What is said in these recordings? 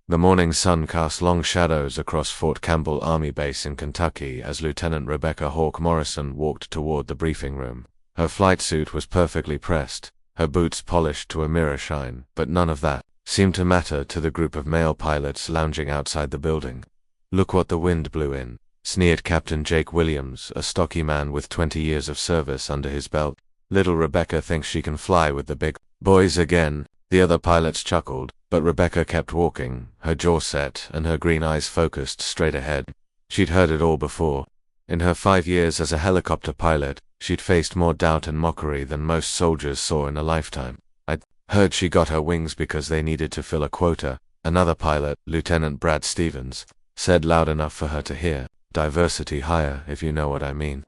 The morning sun cast long shadows across Fort Campbell Army Base in Kentucky as Lieutenant Rebecca Hawk Morrison walked toward the briefing room. Her flight suit was perfectly pressed, her boots polished to a mirror shine, but none of that seemed to matter to the group of male pilots lounging outside the building. "Look what the wind blew in," sneered Captain Jake Williams, a stocky man with 20 years of service under his belt. "Little Rebecca thinks she can fly with the big boys again." The other pilots chuckled, but Rebecca kept walking, her jaw set and her green eyes focused straight ahead. She'd heard it all before. In her 5 years as a helicopter pilot, she'd faced more doubt and mockery than most soldiers saw in a lifetime. "I'd heard she got her wings because they needed to fill a quota," another pilot, Lieutenant Brad Stevens, said loud enough for her to hear. "Diversity hire, if you know what I mean."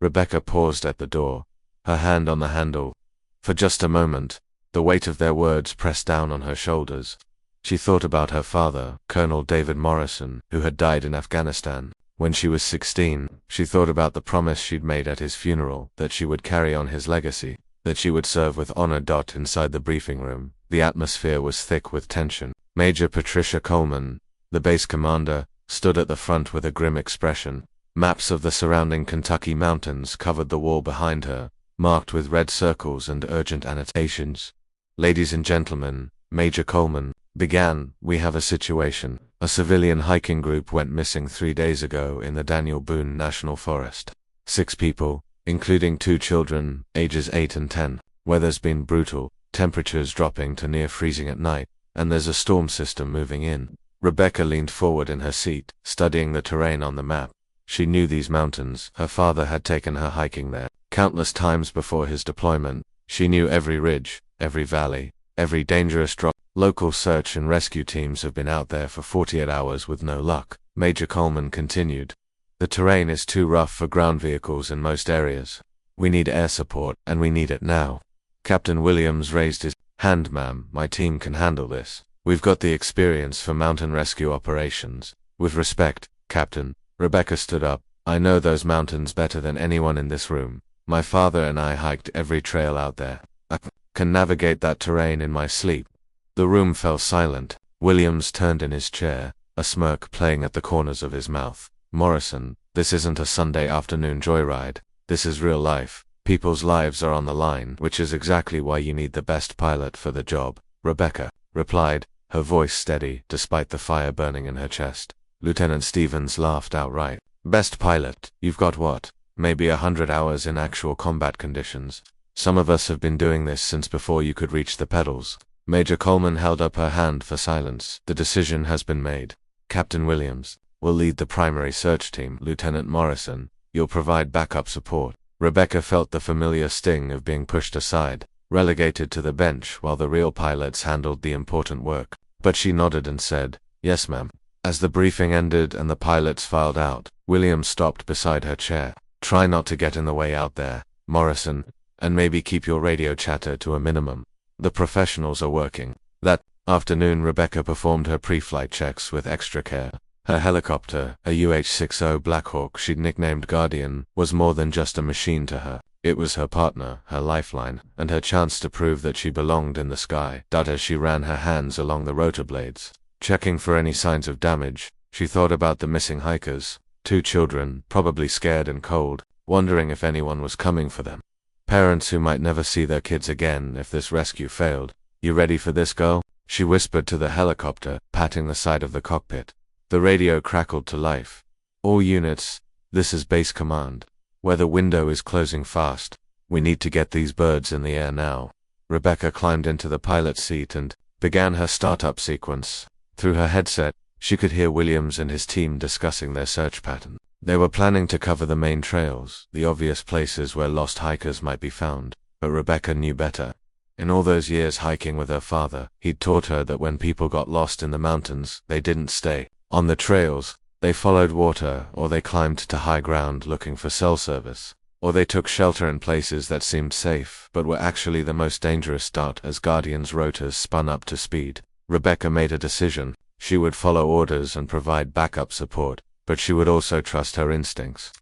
Rebecca paused at the door, her hand on the handle. For just a moment, the weight of their words pressed down on her shoulders. She thought about her father, Colonel David Morrison, who had died in Afghanistan. When she was 16, she thought about the promise she'd made at his funeral, that she would carry on his legacy, that she would serve with honor. Inside the briefing room, the atmosphere was thick with tension. Major Patricia Coleman, the base commander, stood at the front with a grim expression. Maps of the surrounding Kentucky mountains covered the wall behind her, marked with red circles and urgent annotations. "Ladies and gentlemen," Major Coleman began, "we have a situation. A civilian hiking group went missing 3 days ago in the Daniel Boone National Forest. 6 people, including 2 children, ages 8 and 10. Weather's been brutal, temperatures dropping to near freezing at night, and there's a storm system moving in." Rebecca leaned forward in her seat, studying the terrain on the map. She knew these mountains. Her father had taken her hiking there countless times before his deployment. She knew every ridge, every valley, every dangerous drop. Local search and rescue teams have been out there for 48 hours with no luck. Major Coleman continued. "The terrain is too rough for ground vehicles in most areas. We need air support, and we need it now." Captain Williams raised his hand. "Ma'am, my team can handle this. We've got the experience for mountain rescue operations." "With respect, Captain," Rebecca stood up, "I know those mountains better than anyone in this room. My father and I hiked every trail out there. I can navigate that terrain in my sleep." The room fell silent. Williams turned in his chair, a smirk playing at the corners of his mouth. "Morrison, this isn't a Sunday afternoon joyride. This is real life. People's lives are on the line, which is exactly why you need the best pilot for the job." Rebecca replied, her voice steady despite the fire burning in her chest. Lieutenant Stevens laughed outright. "Best pilot? You've got what? Maybe 100 hours in actual combat conditions. Some of us have been doing this since before you could reach the pedals." Major Coleman held up her hand for silence. "The decision has been made. Captain Williams will lead the primary search team. Lieutenant Morrison, you'll provide backup support." Rebecca felt the familiar sting of being pushed aside, relegated to the bench while the real pilots handled the important work. But she nodded and said, "Yes, ma'am." As the briefing ended and the pilots filed out, Williams stopped beside her chair. "Try not to get in the way out there, Morrison, and maybe keep your radio chatter to a minimum. The professionals are working." That afternoon, Rebecca performed her pre-flight checks with extra care. Her helicopter, a UH-60 Blackhawk she'd nicknamed Guardian, was more than just a machine to her. It was her partner, her lifeline, and her chance to prove that she belonged in the sky. As she ran her hands along the rotor blades, checking for any signs of damage, she thought about the missing hikers. 2 children, probably scared and cold, wondering if anyone was coming for them. Parents who might never see their kids again if this rescue failed. "You ready for this, girl?" she whispered to the helicopter, patting the side of the cockpit. The radio crackled to life. "All units, this is base command. Weather window is closing fast. We need to get these birds in the air now." Rebecca climbed into the pilot's seat and began her startup sequence. Through her headset, she could hear Williams and his team discussing their search pattern. They were planning to cover the main trails, the obvious places where lost hikers might be found, but Rebecca knew better. In all those years hiking with her father, he'd taught her that when people got lost in the mountains, they didn't stay on the trails. They followed water, or they climbed to high ground looking for cell service, or they took shelter in places that seemed safe but were actually the most dangerous. As Guardian's rotors spun up to speed, Rebecca made a decision. She would follow orders and provide backup support, but she would also trust her instincts.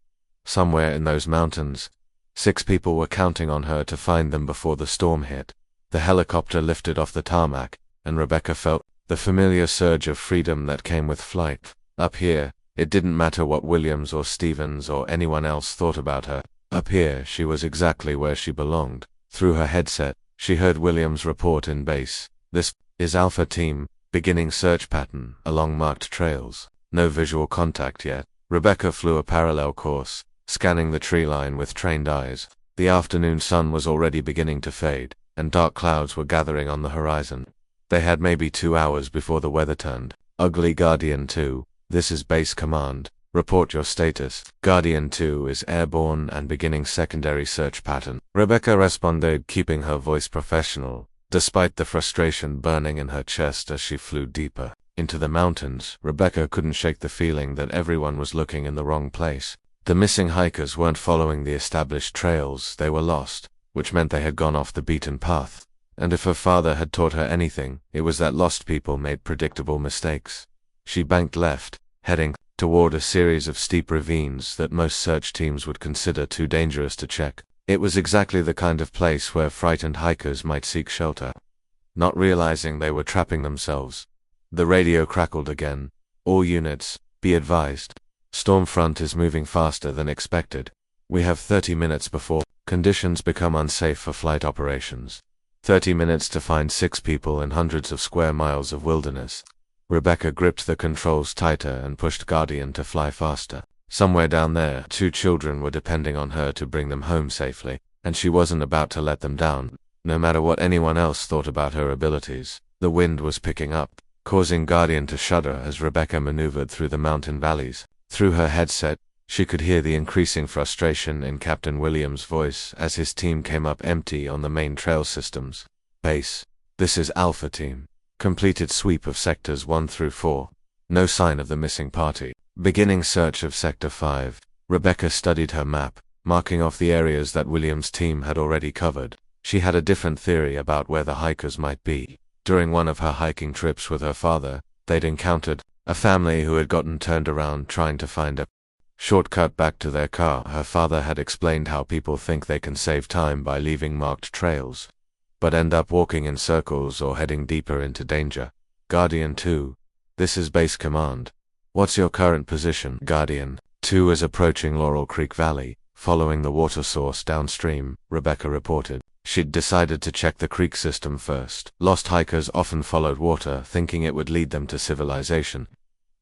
Somewhere in those mountains, 6 people were counting on her to find them before the storm hit. The helicopter lifted off the tarmac, and Rebecca felt the familiar surge of freedom that came with flight. Up here, it didn't matter what Williams or Stevens or anyone else thought about her. Up here, she was exactly where she belonged. Through her headset, she heard Williams report in base. This is Alpha Team, beginning search pattern, along marked trails. No visual contact yet. Rebecca flew a parallel course, scanning the tree line with trained eyes. The afternoon sun was already beginning to fade, and dark clouds were gathering on the horizon. They had maybe 2 hours before the weather turned. Ugly Guardian 2, this is base command. Report your status. Guardian 2 is airborne and beginning secondary search pattern. Rebecca responded, keeping her voice professional, despite the frustration burning in her chest as she flew deeper into the mountains. Rebecca couldn't shake the feeling that everyone was looking in the wrong place. The missing hikers weren't following the established trails, they were lost, which meant they had gone off the beaten path. And if her father had taught her anything, it was that lost people made predictable mistakes. She banked left, heading toward a series of steep ravines that most search teams would consider too dangerous to check. It was exactly the kind of place where frightened hikers might seek shelter. Not realizing they were trapping themselves, the radio crackled again. All units, be advised. Storm front is moving faster than expected. We have 30 minutes before conditions become unsafe for flight operations. 30 minutes to find 6 people in hundreds of square miles of wilderness. Rebecca gripped the controls tighter and pushed Guardian to fly faster. Somewhere down there, 2 children were depending on her to bring them home safely, and she wasn't about to let them down, no matter what anyone else thought about her abilities. The wind was picking up, causing Guardian to shudder as Rebecca maneuvered through the mountain valleys. Through her headset, she could hear the increasing frustration in Captain Williams' voice as his team came up empty on the main trail systems. Base, this is Alpha Team. Completed sweep of sectors 1 through 4. No sign of the missing party. Beginning search of Sector 5. Rebecca studied her map, marking off the areas that Williams' team had already covered. She had a different theory about where the hikers might be. During one of her hiking trips with her father, they'd encountered a family who had gotten turned around trying to find a shortcut back to their car. Her father had explained how people think they can save time by leaving marked trails, but end up walking in circles or heading deeper into danger. Guardian 2, this is base command. What's your current position? Guardian 2 is approaching Laurel Creek Valley, following the water source downstream, Rebecca reported. She'd decided to check the creek system first. Lost hikers often followed water, thinking it would lead them to civilization.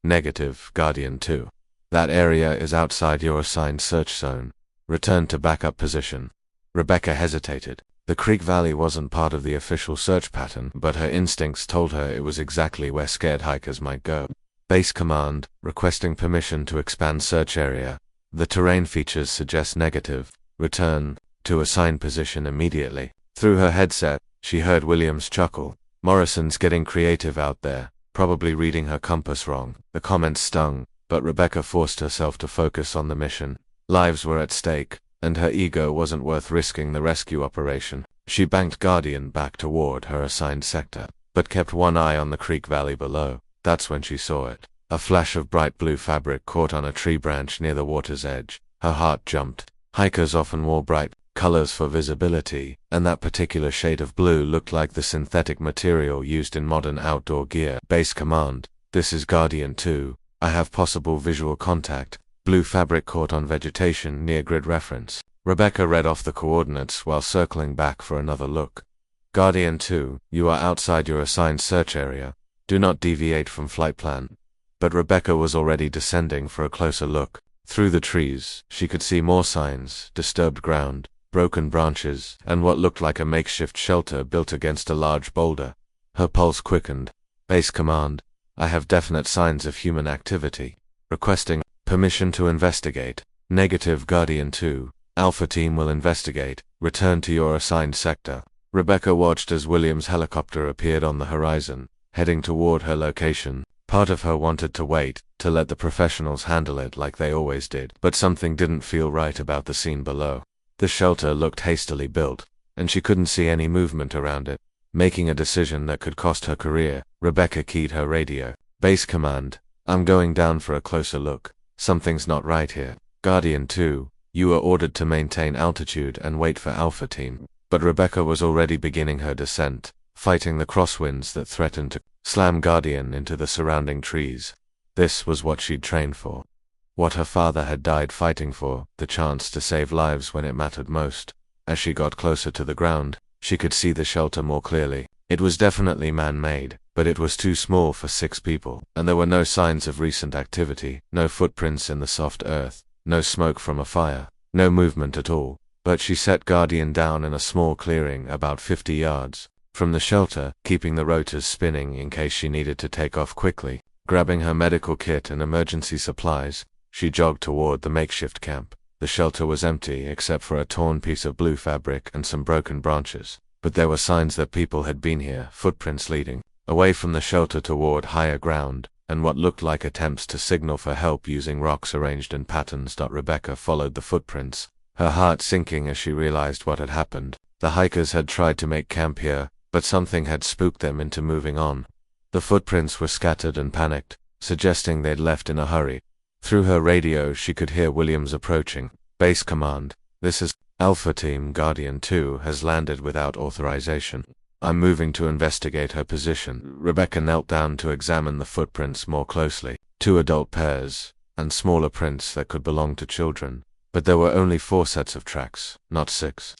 Negative, Guardian 2. That area is outside your assigned search zone. Return to backup position. Rebecca hesitated. The Creek Valley wasn't part of the official search pattern, but her instincts told her it was exactly where scared hikers might go. Base command, requesting permission to expand search area. The terrain features suggest negative. Return to assigned position immediately. Through her headset, she heard Williams chuckle. Morrison's getting creative out there, probably reading her compass wrong. The comments stung, but Rebecca forced herself to focus on the mission. Lives were at stake, and her ego wasn't worth risking the rescue operation. She banked Guardian back toward her assigned sector, but kept one eye on the creek valley below. That's when she saw it. A flash of bright blue fabric caught on a tree branch near the water's edge. Her heart jumped. Hikers often wore bright colors for visibility, and that particular shade of blue looked like the synthetic material used in modern outdoor gear. Base command, this is Guardian 2. I have possible visual contact. Blue fabric caught on vegetation near grid reference. Rebecca read off the coordinates while circling back for another look. Guardian 2, you are outside your assigned search area. Do not deviate from flight plan. But Rebecca was already descending for a closer look. Through the trees, she could see more signs: disturbed ground, broken branches, and what looked like a makeshift shelter built against a large boulder. Her pulse quickened. Base command, I have definite signs of human activity. Requesting permission to investigate. Negative, Guardian 2. Alpha Team will investigate. Return to your assigned sector. Rebecca watched as Williams' helicopter appeared on the horizon, heading toward her location. Part of her wanted to wait, to let the professionals handle it like they always did, but something didn't feel right about the scene below. The shelter looked hastily built, and she couldn't see any movement around it. Making a decision that could cost her career, Rebecca keyed her radio. Base command, I'm going down for a closer look. Something's not right here. Guardian 2, you are ordered to maintain altitude and wait for Alpha Team. But Rebecca was already beginning her descent. fighting the crosswinds that threatened to slam Guardian into the surrounding trees. This was what she'd trained for. What her father had died fighting for, the chance to save lives when it mattered most. As she got closer to the ground, she could see the shelter more clearly. It was definitely man-made, but it was too small for 6 people, and there were no signs of recent activity, no footprints in the soft earth, no smoke from a fire, no movement at all. But she set Guardian down in a small clearing about 50 yards from the shelter, keeping the rotors spinning in case she needed to take off quickly. Grabbing her medical kit and emergency supplies, she jogged toward the makeshift camp. The shelter was empty except for a torn piece of blue fabric and some broken branches, but there were signs that people had been here, footprints leading away from the shelter toward higher ground, and what looked like attempts to signal for help using rocks arranged in patterns. Rebecca followed the footprints, her heart sinking as she realized what had happened. The hikers had tried to make camp here, but something had spooked them into moving on. The footprints were scattered and panicked, suggesting they'd left in a hurry. Through her radio she could hear Williams approaching. Base command, this is Alpha Team. Guardian 2 has landed without authorization. I'm moving to investigate her position. Rebecca knelt down to examine the footprints more closely. 2 adult pairs, and smaller prints that could belong to children. But there were only 4 sets of tracks, not 6.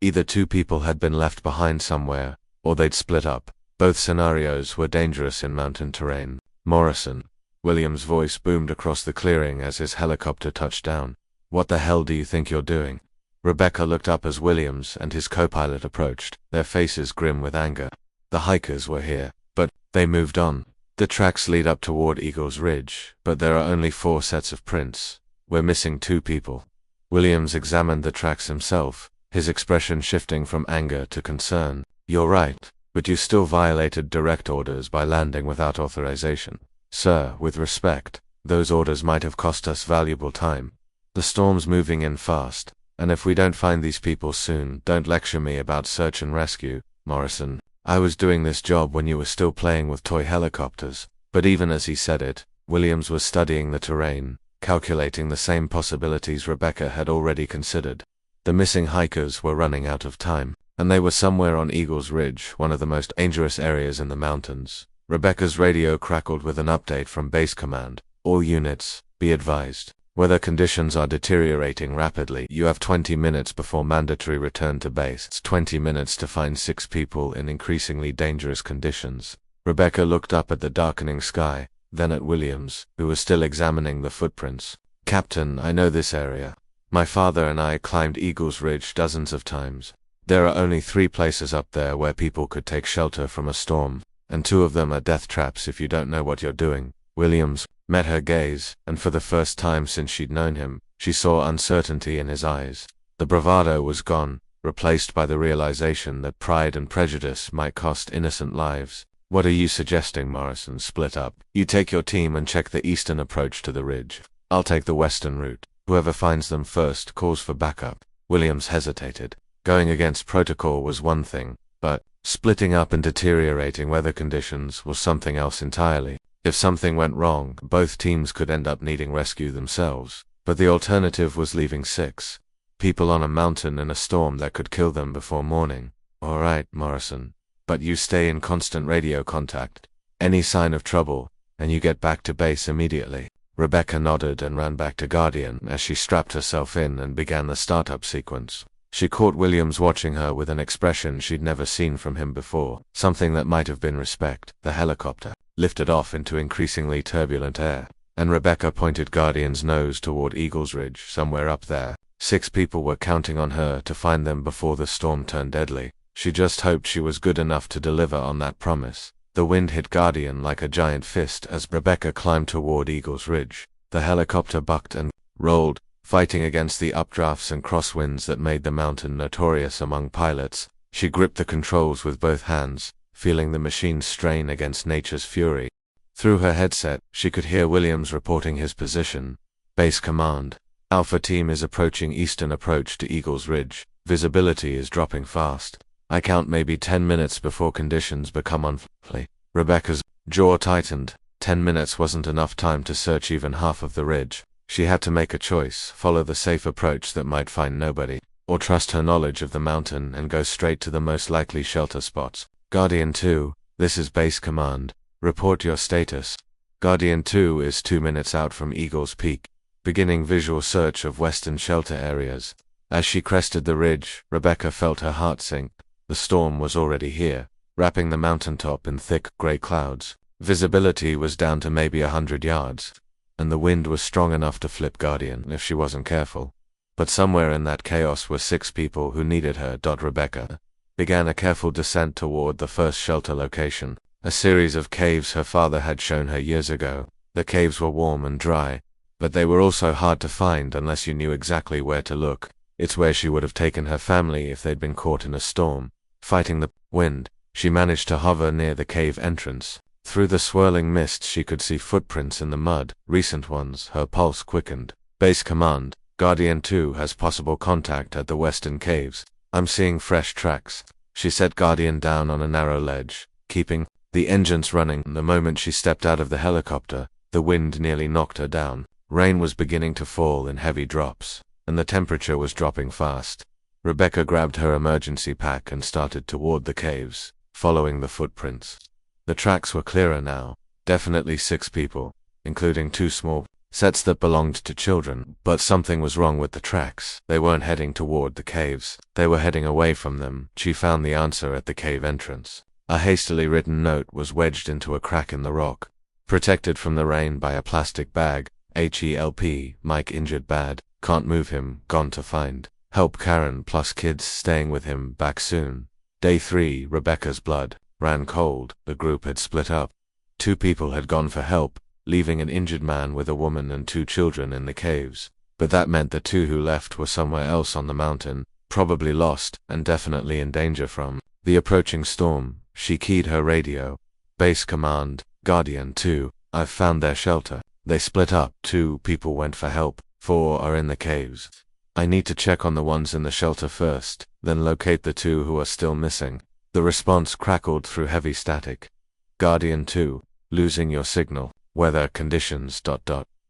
Either 2 people had been left behind somewhere, or they'd split up. Both scenarios were dangerous in mountain terrain. Morrison. Williams' voice boomed across the clearing as his helicopter touched down. What the hell do you think you're doing? Rebecca looked up as Williams and his co-pilot approached, their faces grim with anger. The hikers were here, but they moved on. The tracks lead up toward Eagles Ridge, but there are only 4 sets of prints. We're missing 2 people. Williams examined the tracks himself, his expression shifting from anger to concern. You're right, but you still violated direct orders by landing without authorization. Sir, with respect, those orders might have cost us valuable time. The storm's moving in fast, and if we don't find these people soon, don't lecture me about search and rescue, Morrison. I was doing this job when you were still playing with toy helicopters. But even as he said it, Williams was studying the terrain, calculating the same possibilities Rebecca had already considered. The missing hikers were running out of time, and they were somewhere on Eagles Ridge, one of the most dangerous areas in the mountains. Rebecca's radio crackled with an update from Base Command. All units, be advised. Weather conditions are deteriorating rapidly. You have 20 minutes before mandatory return to base. It's 20 minutes to find 6 people in increasingly dangerous conditions. Rebecca looked up at the darkening sky, then at Williams, who was still examining the footprints. Captain, I know this area. My father and I climbed Eagles Ridge dozens of times. There are only 3 places up there where people could take shelter from a storm, and 2 of them are death traps if you don't know what you're doing. Williams met her gaze, and for the first time since she'd known him, she saw uncertainty in his eyes. The bravado was gone, replaced by the realization that pride and prejudice might cost innocent lives. What are you suggesting, Morrison? Split up. You take your team and check the eastern approach to the ridge. I'll take the western route. Whoever finds them first calls for backup. Williams hesitated. Going against protocol was one thing, but splitting up in deteriorating weather conditions was something else entirely. If something went wrong, both teams could end up needing rescue themselves. But the alternative was leaving 6 people on a mountain in a storm that could kill them before morning. All right, Morrison. But you stay in constant radio contact. Any sign of trouble, and you get back to base immediately. Rebecca nodded and ran back to Guardian as she strapped herself in and began the startup sequence. She caught Williams watching her with an expression she'd never seen from him before, something that might have been respect. The helicopter lifted off into increasingly turbulent air, and Rebecca pointed Guardian's nose toward Eagles Ridge, somewhere up there. 6 people were counting on her to find them before the storm turned deadly. She just hoped she was good enough to deliver on that promise. The wind hit Guardian like a giant fist as Rebecca climbed toward Eagles Ridge. The helicopter bucked and rolled, fighting against the updrafts and crosswinds that made the mountain notorious among pilots. She gripped the controls with both hands, feeling the machine strain against nature's fury. Through her headset, she could hear Williams reporting his position. Base command. Alpha Team is approaching eastern approach to Eagles Ridge. Visibility is dropping fast. I count maybe 10 minutes before conditions become unfriendly. Rebecca's jaw tightened. 10 minutes wasn't enough time to search even half of the ridge. She had to make a choice, follow the safe approach that might find nobody, or trust her knowledge of the mountain and go straight to the most likely shelter spots. Guardian 2, this is Base Command. Report your status. Guardian 2 is 2 minutes out from Eagle's Peak. Beginning visual search of western shelter areas. As she crested the ridge, Rebecca felt her heart sink. The storm was already here, wrapping the mountaintop in thick gray clouds. Visibility was down to maybe 100 yards, and the wind was strong enough to flip Guardian if she wasn't careful. But somewhere in that chaos were 6 people who needed her. Rebecca began a careful descent toward the first shelter location, a series of caves her father had shown her years ago. The caves were warm and dry, but they were also hard to find unless you knew exactly where to look. It's where she would have taken her family if they'd been caught in a storm. Fighting the wind, she managed to hover near the cave entrance. Through the swirling mist she could see footprints in the mud, recent ones. Her pulse quickened. Base Command, Guardian 2 has possible contact at the western caves. I'm seeing fresh tracks. She set Guardian down on a narrow ledge, keeping the engines running. The moment she stepped out of the helicopter, the wind nearly knocked her down. Rain was beginning to fall in heavy drops, and the temperature was dropping fast. Rebecca grabbed her emergency pack and started toward the caves, following the footprints. The tracks were clearer now, definitely 6 people, including 2 small sets that belonged to children. But something was wrong with the tracks. They weren't heading toward the caves, they were heading away from them. She found the answer at the cave entrance. A hastily written note was wedged into a crack in the rock. Protected from the rain by a plastic bag, HELP, Mike injured bad, can't move him, gone to find help Karen plus kids staying with him, back soon. Day 3, Rebecca's blood ran cold. The group had split up. 2 people had gone for help, leaving an injured man with a woman and 2 children in the caves. But that meant the 2 who left were somewhere else on the mountain, probably lost, and definitely in danger from the approaching storm. She keyed her radio. Base Command, Guardian 2, I've found their shelter. They split up. 2 people went for help, 4 are in the caves. I need to check on the ones in the shelter first, then locate the 2 who are still missing. The response crackled through heavy static. Guardian 2, losing your signal. Weather conditions...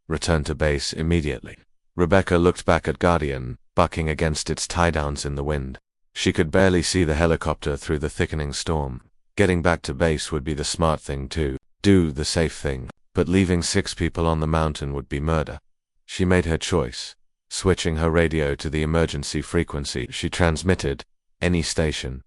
Return to base immediately. Rebecca looked back at Guardian, bucking against its tie-downs in the wind. She could barely see the helicopter through the thickening storm. Getting back to base would be the smart thing to do, the safe thing, but leaving 6 people on the mountain would be murder. She made her choice. Switching her radio to the emergency frequency, she transmitted, any station,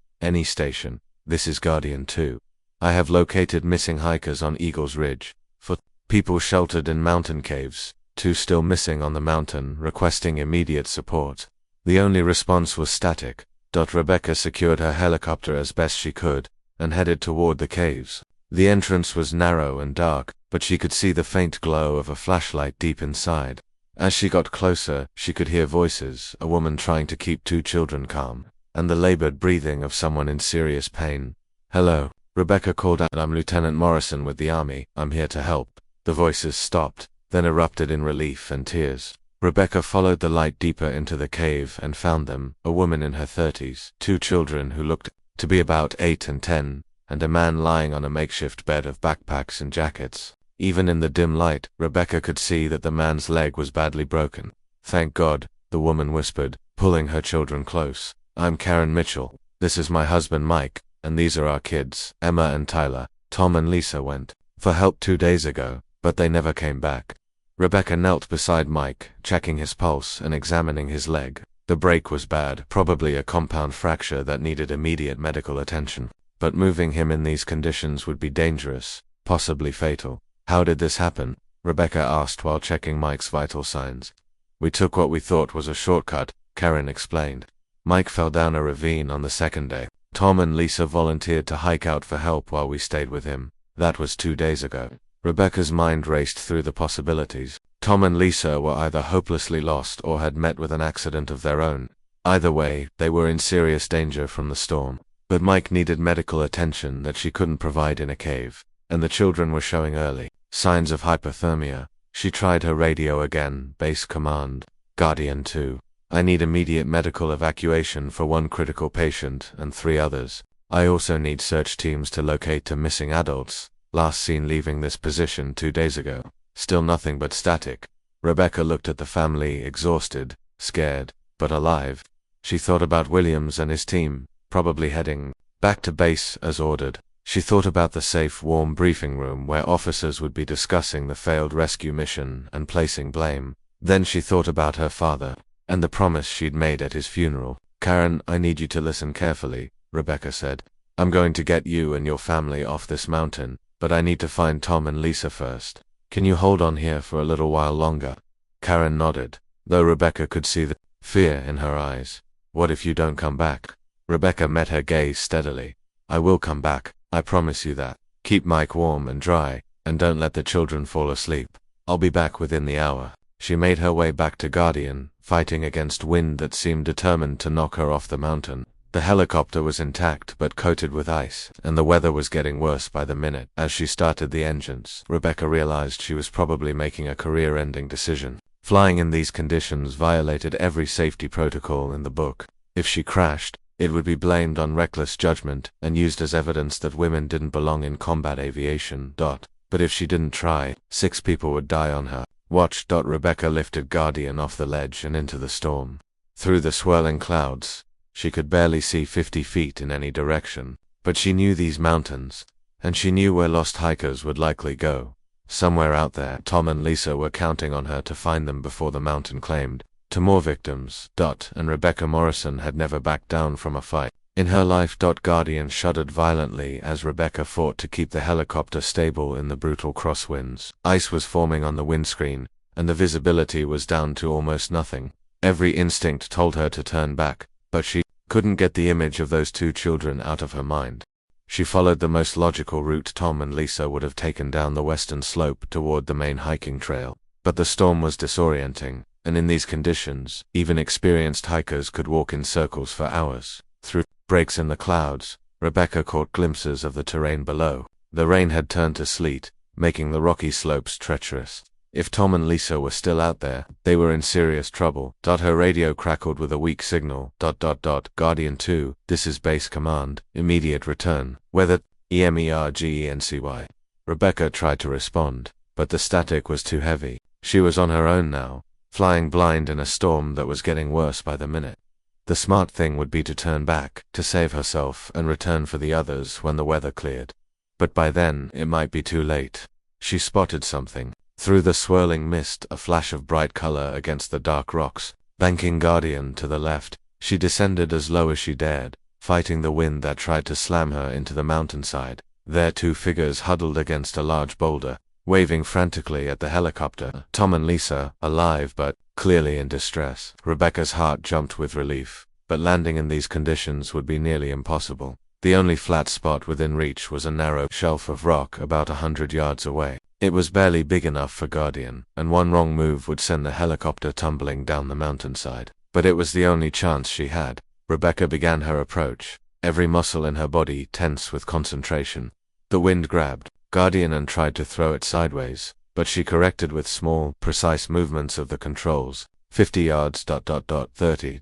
this is Guardian 2. I have located missing hikers on Eagle's Ridge. For people sheltered in mountain caves, 2 still missing on the mountain, requesting immediate support. The only response was static. Rebecca secured her helicopter as best she could, and headed toward the caves. The entrance was narrow and dark, but she could see the faint glow of a flashlight deep inside. As she got closer, she could hear voices, a woman trying to keep 2 children calm, and the labored breathing of someone in serious pain. Hello, Rebecca called out. I'm Lieutenant Morrison with the Army, I'm here to help. The voices stopped, then erupted in relief and tears. Rebecca followed the light deeper into the cave and found them, a woman in her 30s, 2 children who looked to be about 8 and 10, and a man lying on a makeshift bed of backpacks and jackets. Even in the dim light, Rebecca could see that the man's leg was badly broken. Thank God, the woman whispered, pulling her children close. I'm Karen Mitchell. This is my husband Mike, and these are our kids, Emma and Tyler. Tom and Lisa went for help 2 days ago, but they never came back. Rebecca knelt beside Mike, checking his pulse and examining his leg. The break was bad, probably a compound fracture that needed immediate medical attention. But moving him in these conditions would be dangerous, possibly fatal. How did this happen? Rebecca asked while checking Mike's vital signs. We took what we thought was a shortcut, Karen explained. Mike fell down a ravine on the 2nd day. Tom and Lisa volunteered to hike out for help while we stayed with him. That was 2 days ago. Rebecca's mind raced through the possibilities. Tom and Lisa were either hopelessly lost or had met with an accident of their own. Either way, they were in serious danger from the storm. But Mike needed medical attention that she couldn't provide in a cave, and the children were showing early signs of hypothermia. She tried her radio again. Base Command, Guardian 2. I need immediate medical evacuation for 1 critical patient and 3 others. I also need search teams to locate 2 missing adults, last seen leaving this position 2 days ago. Still nothing but static. Rebecca looked at the family, exhausted, scared, but alive. She thought about Williams and his team, probably heading Back to base, as ordered. She thought about the safe, warm briefing room where officers would be discussing the failed rescue mission and placing blame. Then she thought about her father, and the promise she'd made at his funeral. "Karen, I need you to listen carefully," Rebecca said. "I'm going to get you and your family off this mountain, but I need to find Tom and Lisa first. Can you hold on here for a little while longer?" Karen nodded, though Rebecca could see the fear in her eyes. "What if you don't come back?" Rebecca met her gaze steadily. "I will come back, I promise you that. Keep Mike warm and dry, and don't let the children fall asleep. I'll be back within the hour." She made her way back to Guardian, fighting against wind that seemed determined to knock her off the mountain. The helicopter was intact but coated with ice, and the weather was getting worse by the minute. As she started the engines, Rebecca realized she was probably making a career-ending decision. Flying in these conditions violated every safety protocol in the book. If she crashed, it would be blamed on reckless judgment and used as evidence that women didn't belong in combat aviation. But if she didn't try, 6 people would die on her watch. Rebecca lifted Guardian off the ledge and into the storm. Through the swirling clouds, she could barely see 50 feet in any direction, but she knew these mountains, and she knew where lost hikers would likely go. Somewhere out there, Tom and Lisa were counting on her to find them before the mountain claimed to more victims. And Rebecca Morrison had never backed down from a fight in her life. Guardian shuddered violently as Rebecca fought to keep the helicopter stable in the brutal crosswinds. Ice was forming on the windscreen, and the visibility was down to almost nothing. Every instinct told her to turn back, but she couldn't get the image of those 2 children out of her mind. She followed the most logical route Tom and Lisa would have taken, down the western slope toward the main hiking trail. But the storm was disorienting, and in these conditions, even experienced hikers could walk in circles for hours. Through breaks in the clouds, Rebecca caught glimpses of the terrain below. The rain had turned to sleet, making the rocky slopes treacherous. If Tom and Lisa were still out there, they were in serious trouble. Her radio crackled with a weak signal. "Guardian 2, this is base command. Immediate return. Weather emergency." Rebecca tried to respond, but the static was too heavy. She was on her own now, flying blind in a storm that was getting worse by the minute. The smart thing would be to turn back, to save herself and return for the others when the weather cleared. But by then, it might be too late. She spotted something. Through the swirling mist, a flash of bright color against the dark rocks. Banking Guardian to the left, she descended as low as she dared, fighting the wind that tried to slam her into the mountainside. There 2 figures huddled against a large boulder, waving frantically at the helicopter. Tom and Lisa, alive but clearly in distress. Rebecca's heart jumped with relief, but landing in these conditions would be nearly impossible. The only flat spot within reach was a narrow shelf of rock about 100 yards away. It was barely big enough for Guardian, and one wrong move would send the helicopter tumbling down the mountainside. But it was the only chance she had. Rebecca began her approach, every muscle in her body tense with concentration. The wind grabbed Guardian and tried to throw it sideways, but she corrected with small, precise movements of the controls. 50 yards, 30,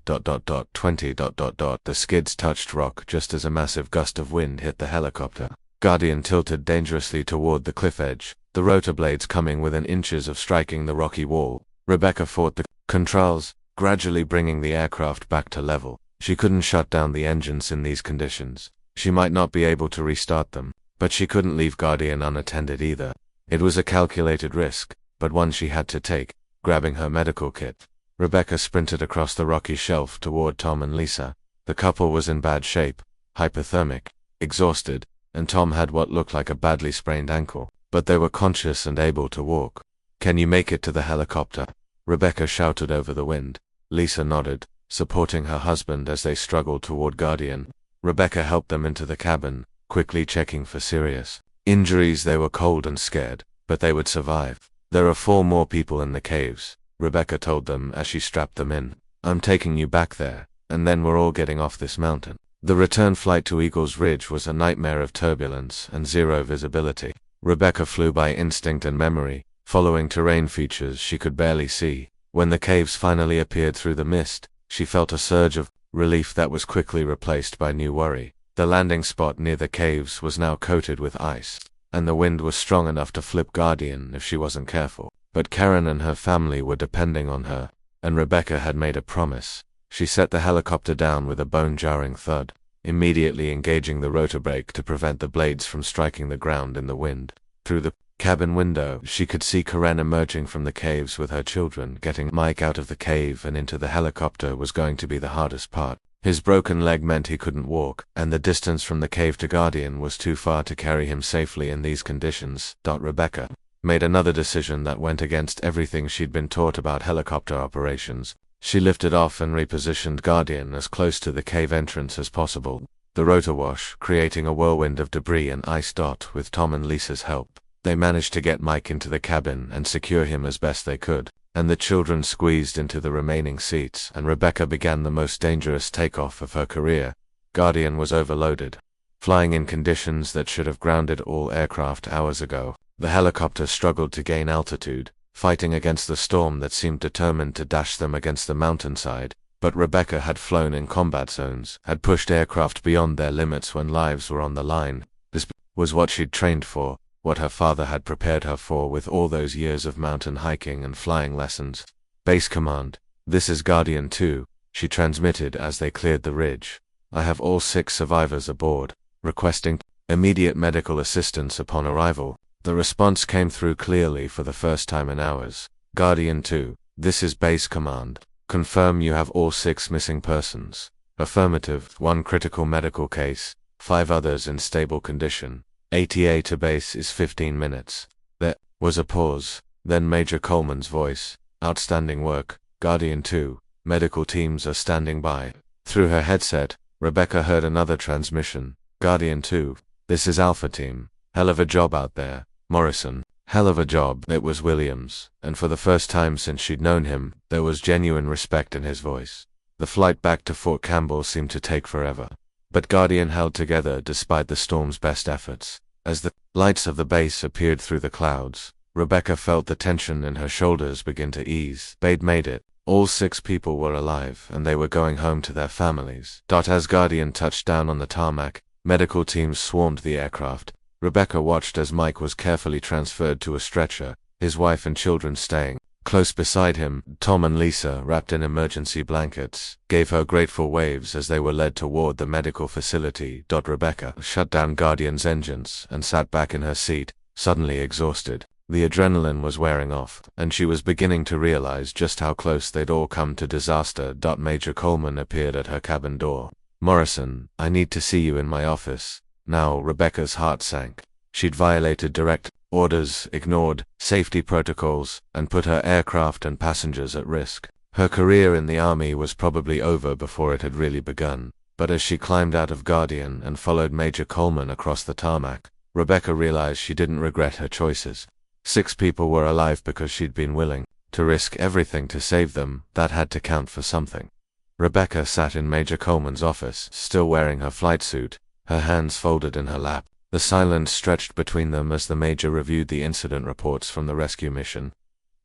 20, The skids touched rock just as a massive gust of wind hit the helicopter. Guardian tilted dangerously toward the cliff edge, the rotor blades coming within inches of striking the rocky wall. Rebecca fought the controls, gradually bringing the aircraft back to level. She couldn't shut down the engines in these conditions. She might not be able to restart them, but she couldn't leave Guardian unattended either. It was a calculated risk, but one she had to take. Grabbing her medical kit, Rebecca sprinted across the rocky shelf toward Tom and Lisa. The couple was in bad shape, hypothermic, exhausted, and Tom had what looked like a badly sprained ankle, but they were conscious and able to walk. "Can you make it to the helicopter?" Rebecca shouted over the wind. Lisa nodded, supporting her husband as they struggled toward Guardian. Rebecca helped them into the cabin, quickly checking for serious injuries. They were cold and scared, but they would survive. "There are 4 more people in the caves," Rebecca told them as she strapped them in. "I'm taking you back there, and then we're all getting off this mountain." The return flight to Eagles Ridge was a nightmare of turbulence and 0 visibility. Rebecca flew by instinct and memory, following terrain features she could barely see. When the caves finally appeared through the mist, she felt a surge of relief that was quickly replaced by new worry. The landing spot near the caves was now coated with ice, and the wind was strong enough to flip Guardian if she wasn't careful. But Karen and her family were depending on her, and Rebecca had made a promise. She set the helicopter down with a bone-jarring thud. immediately engaging the rotor brake to prevent the blades from striking the ground in the wind. Through the cabin window, she could see Karen emerging from the caves with her children. Getting Mike out of the cave and into the helicopter was going to be the hardest part. His broken leg meant he couldn't walk, and the distance from the cave to Guardian was too far to carry him safely in these conditions. Rebecca made another decision that went against everything she'd been taught about helicopter operations. She lifted off and repositioned Guardian as close to the cave entrance as possible. The rotor wash, creating a whirlwind of debris and ice. With Tom and Lisa's help, they managed to get Mike into the cabin and secure him as best they could, and the children squeezed into the remaining seats, and Rebecca began the most dangerous takeoff of her career. Guardian was overloaded, flying in conditions that should have grounded all aircraft hours ago. The helicopter struggled to gain altitude, fighting against the storm that seemed determined to dash them against the mountainside. But Rebecca had flown in combat zones, had pushed aircraft beyond their limits when lives were on the line. This was what she'd trained for, what her father had prepared her for with all those years of mountain hiking and flying lessons. Base Command, this is Guardian 2, she transmitted as they cleared the ridge. I have all 6 survivors aboard, requesting immediate medical assistance upon arrival. The response came through clearly for the first time in hours. Guardian 2, this is Base Command. Confirm you have all 6 missing persons. Affirmative, 1 critical medical case, 5 others in stable condition. ATA to base is 15 minutes. There was a pause, then Major Coleman's voice. Outstanding work, Guardian 2, medical teams are standing by. Through her headset, Rebecca heard another transmission. Guardian 2, this is Alpha Team. Hell of a job out there, Morrison. Hell of a job. It was Williams, and for the first time since she'd known him, there was genuine respect in his voice. The flight back to Fort Campbell seemed to take forever, but Guardian held together despite the storm's best efforts. As the lights of the base appeared through the clouds, Rebecca felt the tension in her shoulders begin to ease. They'd made it. All 6 people were alive, and they were going home to their families. As Guardian touched down on the tarmac, medical teams swarmed the aircraft. Rebecca watched as Mike was carefully transferred to a stretcher, his wife and children staying close beside him. Tom and Lisa, wrapped in emergency blankets, gave her grateful waves as they were led toward the medical facility. Rebecca shut down Guardian's engines and sat back in her seat, suddenly exhausted. The adrenaline was wearing off, and she was beginning to realize just how close they'd all come to disaster. Major Coleman appeared at her cabin door. Morrison, I need to see you in my office. Now Rebecca's heart sank. She'd violated direct orders, ignored safety protocols, and put her aircraft and passengers at risk. Her career in the army was probably over before it had really begun, but as she climbed out of Guardian and followed Major Coleman across the tarmac, Rebecca realized she didn't regret her choices. 6 people were alive because she'd been willing to risk everything to save them. That had to count for something. Rebecca sat in Major Coleman's office, still wearing her flight suit, her hands folded in her lap. The silence stretched between them as the Major reviewed the incident reports from the rescue mission.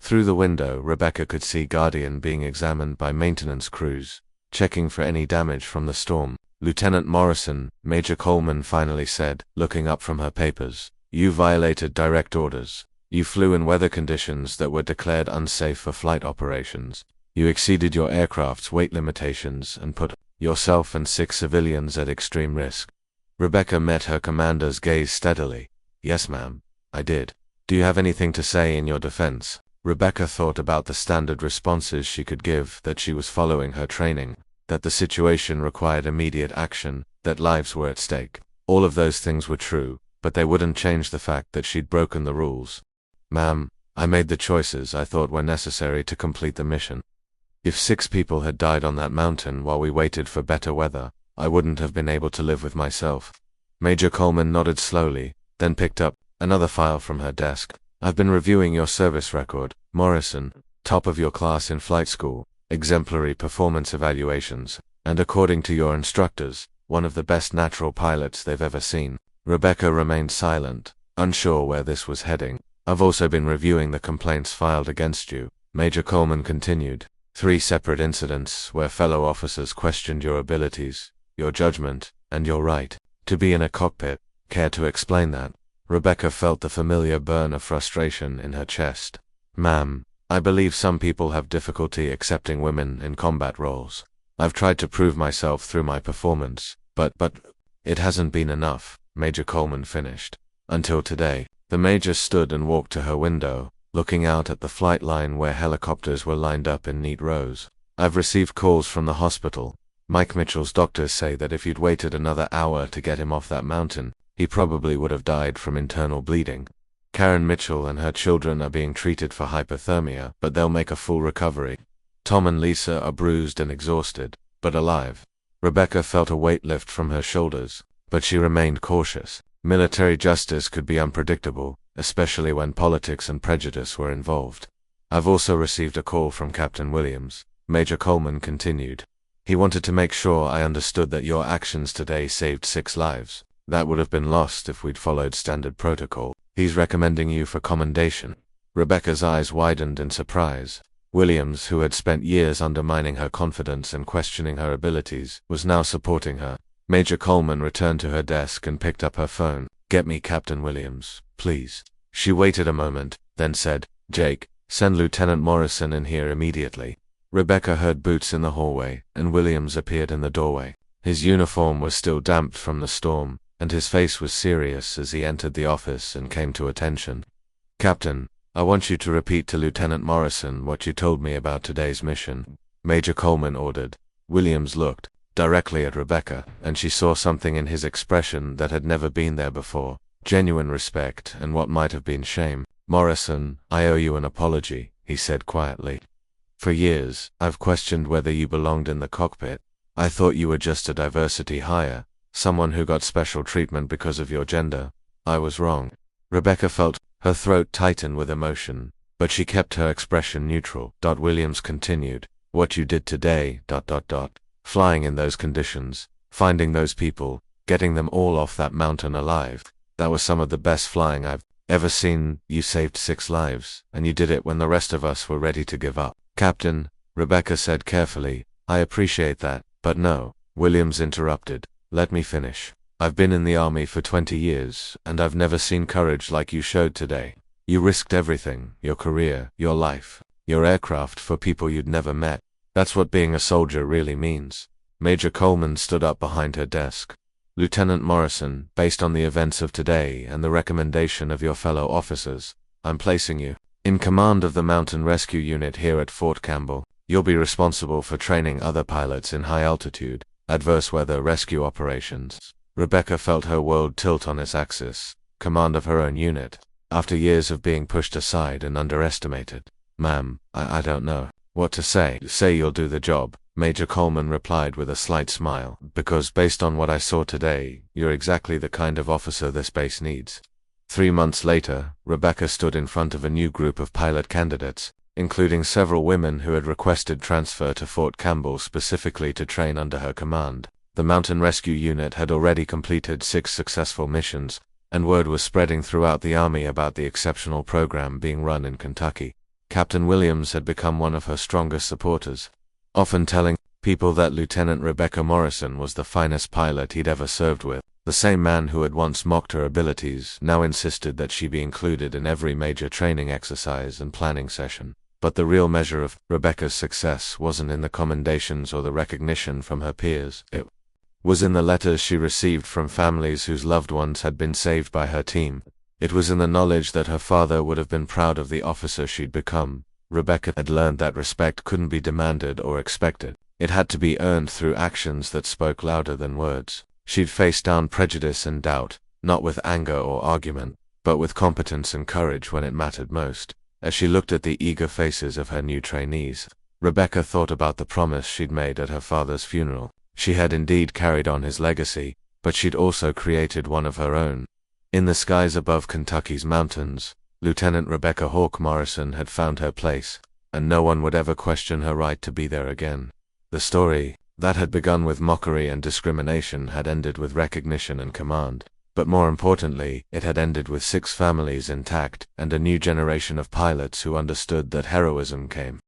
Through the window, Rebecca could see Guardian being examined by maintenance crews, checking for any damage from the storm. Lieutenant Morrison, Major Coleman finally said, looking up from her papers, you violated direct orders. You flew in weather conditions that were declared unsafe for flight operations. You exceeded your aircraft's weight limitations and put yourself and 6 civilians at extreme risk. Rebecca met her commander's gaze steadily. Yes, ma'am, I did. Do you have anything to say in your defense? Rebecca thought about the standard responses she could give, that she was following her training, that the situation required immediate action, that lives were at stake. All of those things were true, but they wouldn't change the fact that she'd broken the rules. Ma'am, I made the choices I thought were necessary to complete the mission. If 6 people had died on that mountain while we waited for better weather, I wouldn't have been able to live with myself. Major Coleman nodded slowly, then picked up another file from her desk. I've been reviewing your service record, Morrison, top of your class in flight school, exemplary performance evaluations, and according to your instructors, one of the best natural pilots they've ever seen. Rebecca remained silent, unsure where this was heading. I've also been reviewing the complaints filed against you, Major Coleman continued. 3 separate incidents where fellow officers questioned your abilities, your judgment, and your right to be in a cockpit. Care to explain that? Rebecca felt the familiar burn of frustration in her chest. Ma'am, I believe some people have difficulty accepting women in combat roles. I've tried to prove myself through my performance, But it hasn't been enough, Major Coleman finished. Until today. The Major stood and walked to her window, looking out at the flight line where helicopters were lined up in neat rows. I've received calls from the hospital. Mike Mitchell's doctors say that if you'd waited another hour to get him off that mountain, he probably would have died from internal bleeding. Karen Mitchell and her children are being treated for hypothermia, but they'll make a full recovery. Tom and Lisa are bruised and exhausted, but alive. Rebecca felt a weight lift from her shoulders, but she remained cautious. Military justice could be unpredictable, especially when politics and prejudice were involved. I've also received a call from Captain Williams, Major Coleman continued. He wanted to make sure I understood that your actions today saved 6 lives. That would have been lost if we'd followed standard protocol. He's recommending you for commendation. Rebecca's eyes widened in surprise. Williams, who had spent years undermining her confidence and questioning her abilities, was now supporting her. Major Coleman returned to her desk and picked up her phone. Get me Captain Williams, please. She waited a moment, then said, Jake, send Lieutenant Morrison in here immediately. Rebecca heard boots in the hallway, and Williams appeared in the doorway. His uniform was still damp from the storm, and his face was serious as he entered the office and came to attention. Captain, I want you to repeat to Lieutenant Morrison what you told me about today's mission, Major Coleman ordered. Williams looked directly at Rebecca, and she saw something in his expression that had never been there before. Genuine respect and what might have been shame. Morrison, I owe you an apology, he said quietly. For years, I've questioned whether you belonged in the cockpit. I thought you were just a diversity hire, someone who got special treatment because of your gender. I was wrong. Rebecca felt her throat tighten with emotion, but she kept her expression neutral. Williams continued, what you did today, ... Flying in those conditions, finding those people, getting them all off that mountain alive. That was some of the best flying I've ever seen. You saved 6 lives, and you did it when the rest of us were ready to give up. Captain, Rebecca said carefully, I appreciate that, but no, Williams interrupted. Let me finish. I've been in the army for 20 years, and I've never seen courage like you showed today. You risked everything, your career, your life, your aircraft for people you'd never met. That's what being a soldier really means. Major Coleman stood up behind her desk. Lieutenant Morrison, based on the events of today and the recommendation of your fellow officers, I'm placing you in command of the Mountain Rescue Unit here at Fort Campbell. You'll be responsible for training other pilots in high-altitude, adverse weather rescue operations. Rebecca felt her world tilt on its axis. Command of her own unit. After years of being pushed aside and underestimated. Ma'am, I don't know what to say. Say you'll do the job, Major Coleman replied with a slight smile, because based on what I saw today, you're exactly the kind of officer this base needs. 3 months later, Rebecca stood in front of a new group of pilot candidates, including several women who had requested transfer to Fort Campbell specifically to train under her command. The Mountain Rescue Unit had already completed 6 successful missions, and word was spreading throughout the Army about the exceptional program being run in Kentucky. Captain Williams had become one of her strongest supporters, often telling people that Lieutenant Rebecca Morrison was the finest pilot he'd ever served with. The same man who had once mocked her abilities now insisted that she be included in every major training exercise and planning session. But the real measure of Rebecca's success wasn't in the commendations or the recognition from her peers. It was in the letters she received from families whose loved ones had been saved by her team. It was in the knowledge that her father would have been proud of the officer she'd become. Rebecca had learned that respect couldn't be demanded or expected. It had to be earned through actions that spoke louder than words. She'd faced down prejudice and doubt, not with anger or argument, but with competence and courage when it mattered most. As she looked at the eager faces of her new trainees, Rebecca thought about the promise she'd made at her father's funeral. She had indeed carried on his legacy, but she'd also created one of her own. In the skies above Kentucky's mountains, Lieutenant Rebecca Hawk Morrison had found her place, and no one would ever question her right to be there again. The story, that had begun with mockery and discrimination, had ended with recognition and command. But more importantly, it had ended with 6 families intact and a new generation of pilots who understood that heroism came